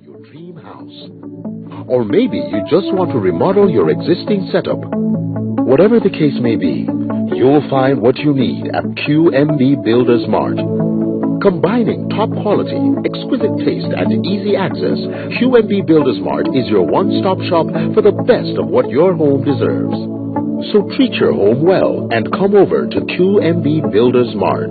your dream house. Or maybe you just want to remodel your existing setup. Whatever the case may be, you'll find what you need at QMB Builders Mart. Combining top quality, exquisite taste, and easy access, QMB Builders Mart is your one-stop shop for the best of what your home deserves. So treat your home well and come over to QMB Builders Mart.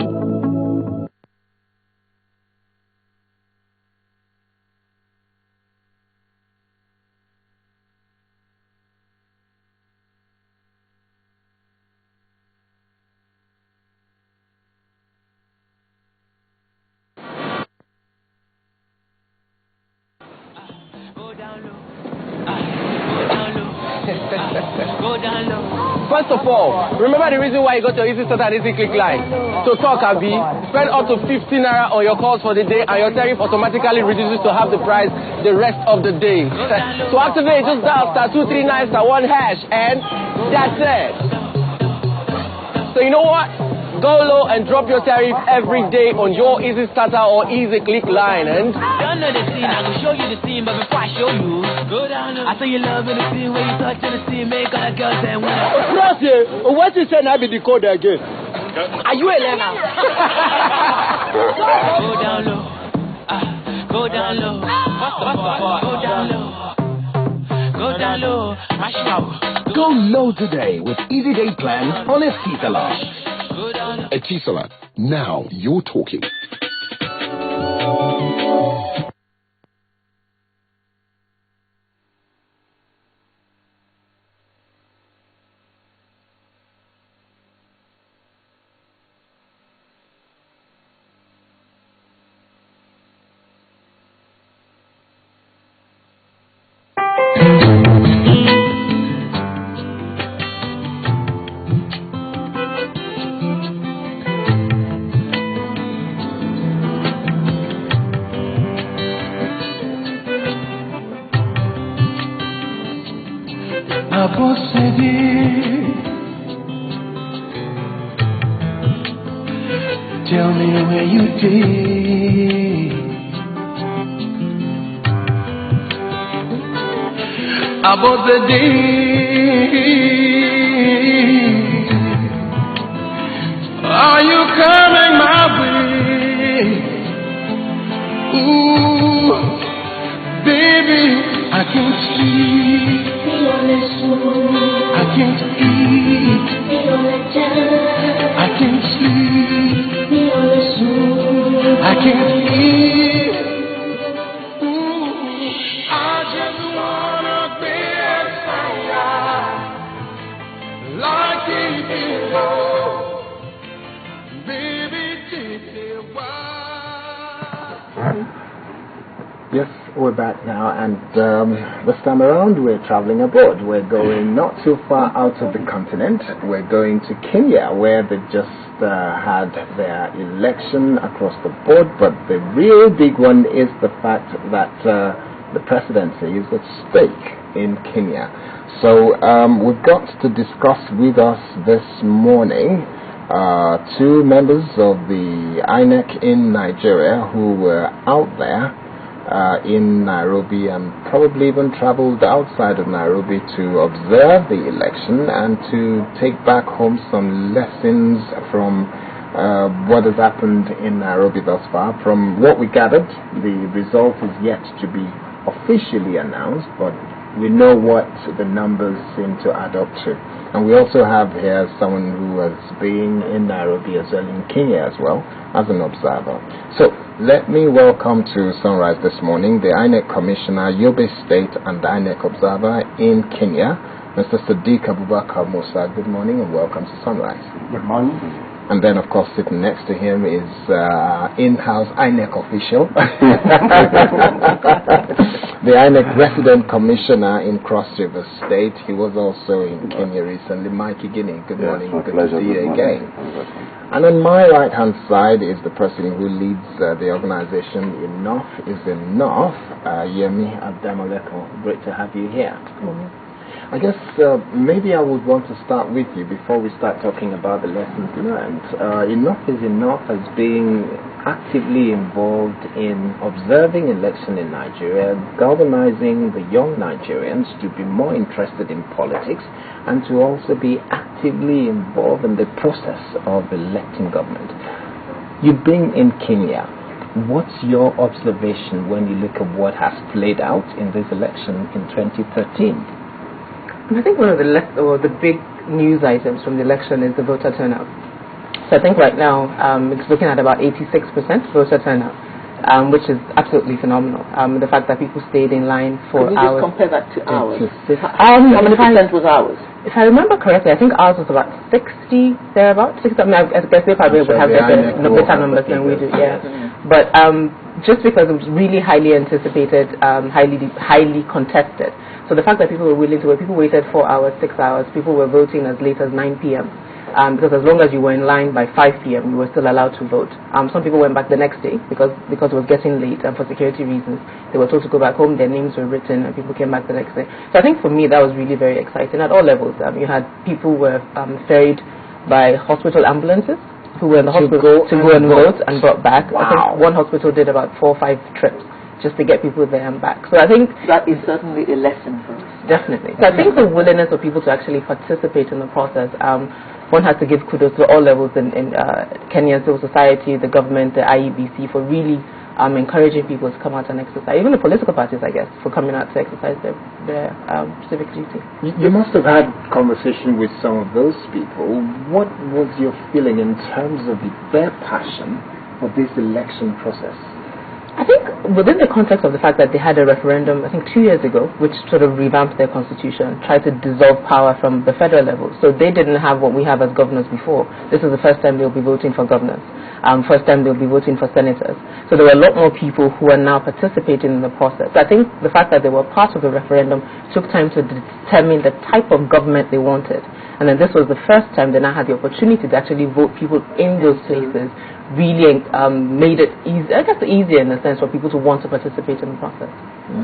First of all, remember the reason why you got your Easy Start and Easy Click line. To talk, Abi, spend up to 15 naira on your calls for the day and your tariff automatically reduces to half the price the rest of the day. To activate, just dial *239*1# and that's it. So you know what? Go low and drop your tariff every day on your Easy Starter or Easy Click line. And don't know the scene, I will show you the scene, but before I show you, go down low. I saw you love in the scene where you touch in the scene, make all the girls and win. What you say now be the code again? Are you a learner? Go down low. Go down low. Go down low. Go down low. Rush out. Go low today with Easy Day plans on Etisalat. Etisalat, now you're talking. Tell me where you did. About the day. Are you coming my way? Ooh, baby, I can't sleep. I can't eat. I can't sleep. I can't eat. I just wanna be a like it before. Baby, take me wild. Yes, we're back now, and this time around we're traveling abroad. We're going not too far out of the continent. We're going to Kenya, where they just had their election across the board, but the real big one is the fact that the presidency is at stake in Kenya. So we've got to discuss with us this morning two members of the INEC in Nigeria who were out there in Nairobi and probably even traveled outside of Nairobi to observe the election and to take back home some lessons from what has happened in Nairobi thus far. From what we gathered, the result is yet to be officially announced, but we know what the numbers seem to add up to. And we also have here someone who has been in Nairobi as well, in Kenya as well, as an observer. So let me welcome to Sunrise this morning the INEC Commissioner, Yobe State, and the INEC Observer in Kenya, Mr. Sadiq Musa. Good morning and welcome to Sunrise. Good morning. And then, of course, sitting next to him is in-house INEC official, the INEC Resident Commissioner in Cross River State. He was also in Kenya recently, Mike Igini. Good morning. Good to see you again. And on my right-hand side is the person who leads the organization Enough is Enough, Yemi Adamolekun. Great to have you here. I guess maybe I would want to start with you before we start talking about the lessons learned. Enough is Enough has been actively involved in observing election in Nigeria, galvanizing the young Nigerians to be more interested in politics and to also be actively involved in the process of electing government. You've been in Kenya. What's your observation when you look at what has played out in this election in 2013? I think one of the big news items from the election is the voter turnout. So I think right now it's looking at about 86% voter turnout, which is absolutely phenomenal. The fact that people stayed in line for hours. Can you just compare that to ours? How many percent was ours? If I remember correctly, I think ours was about 60, thereabouts. 60, I mean, I guess they probably would have better numbers than we do, yeah. But just because it was really highly anticipated, highly contested. So the fact that people were willing to wait, people waited 4 hours, 6 hours, people were voting as late as 9 p.m. Because as long as you were in line by 5 p.m., you were still allowed to vote. Some people went back the next day because it was getting late, and for security reasons, they were told to go back home, their names were written, and people came back the next day. So I think for me, that was really very exciting at all levels. You had people were ferried by hospital ambulances who were in the hospital to go and vote and brought back. Wow. I think one hospital did about 4 or 5 trips just to get people there and back. So I think that is certainly a lesson for us. Definitely. So I think the willingness of people to actually participate in the process, one has to give kudos to all levels in Kenyan civil society, the government, the IEBC, for really encouraging people to come out and exercise. Even the political parties, I guess, for coming out to exercise their civic duty. You must have had conversation with some of those people. What was your feeling in terms of their passion for this election process? I think within the context of the fact that they had a referendum, I think 2 years ago, which sort of revamped their constitution, tried to dissolve power from the federal level. So they didn't have what we have as governors before. This is the first time they'll be voting for governors. First time they'll be voting for senators. So there were a lot more people who are now participating in the process. I think the fact that they were part of the referendum took time to determine the type of government they wanted. And then this was the first time they now had the opportunity to actually vote people in those places. Really made it easy, I guess easier in a sense for people to want to participate in the process.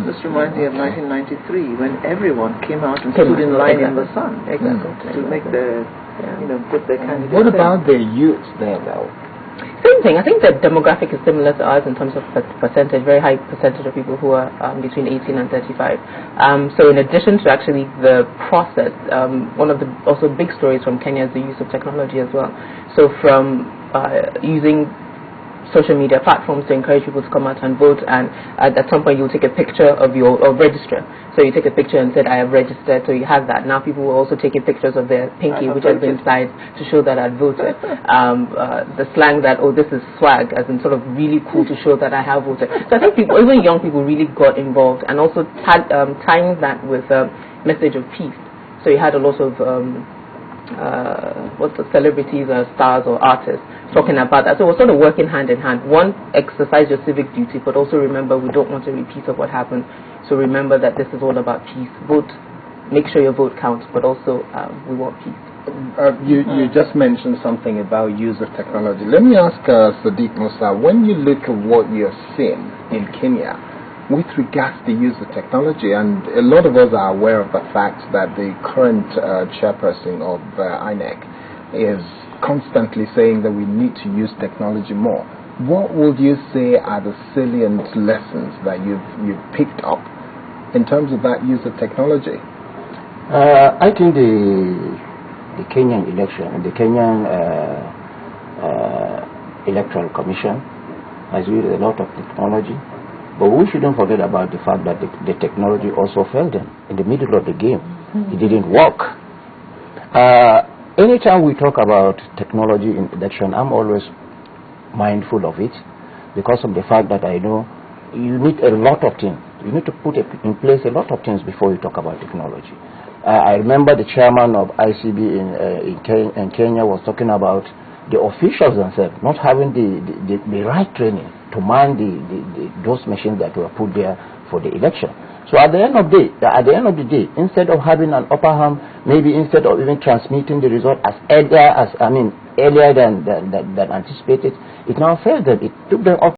This reminds me of 1993 when everyone came out and stood in line in the sun to make their, put their candidates. What about the youth there though? Same thing. I think the demographic is similar to ours in terms of percentage, very high percentage of people who are between 18 and 35. So in addition to actually the process, one of the also big stories from Kenya is the use of technology as well. So from using social media platforms to encourage people to come out and vote, and at some point you'll take a picture of your register. So you take a picture and said, I have registered, so you have that. Now people will also take pictures of their pinky, which has been signed, to show that I've voted. The slang that, this is swag, as in sort of really cool to show that I have voted. So I think people, even young people, really got involved, and also tying that with a message of peace. So you had a lot of celebrities or stars or artists talking about that. So we're sort of working hand in hand. One, exercise your civic duty, but also remember we don't want a repeat of what happened. So remember that this is all about peace. Vote, make sure your vote counts, but also we want peace. You just mentioned something about use of technology. Let me ask Sadiq Musa, when you look at what you're seeing in Kenya with regards to the use of technology, and a lot of us are aware of the fact that the current chairperson of INEC is constantly saying that we need to use technology more. What would you say are the salient lessons that you've picked up in terms of that use of technology? I think the Kenyan election and the Kenyan Electoral Commission has used a lot of technology, but we shouldn't forget about the fact that the technology also failed them in the middle of the game. It didn't work. Anytime we talk about technology in election, I'm always mindful of it because of the fact that I know you need a lot of things. You need to put in place a lot of things before you talk about technology. I remember the chairman of ICB in Kenya was talking about the officials themselves not having the right training to man those machines that were put there for the election. So at the end of the day, instead of having an upper hand, maybe instead of even transmitting the result earlier than anticipated, it now failed them. It took them up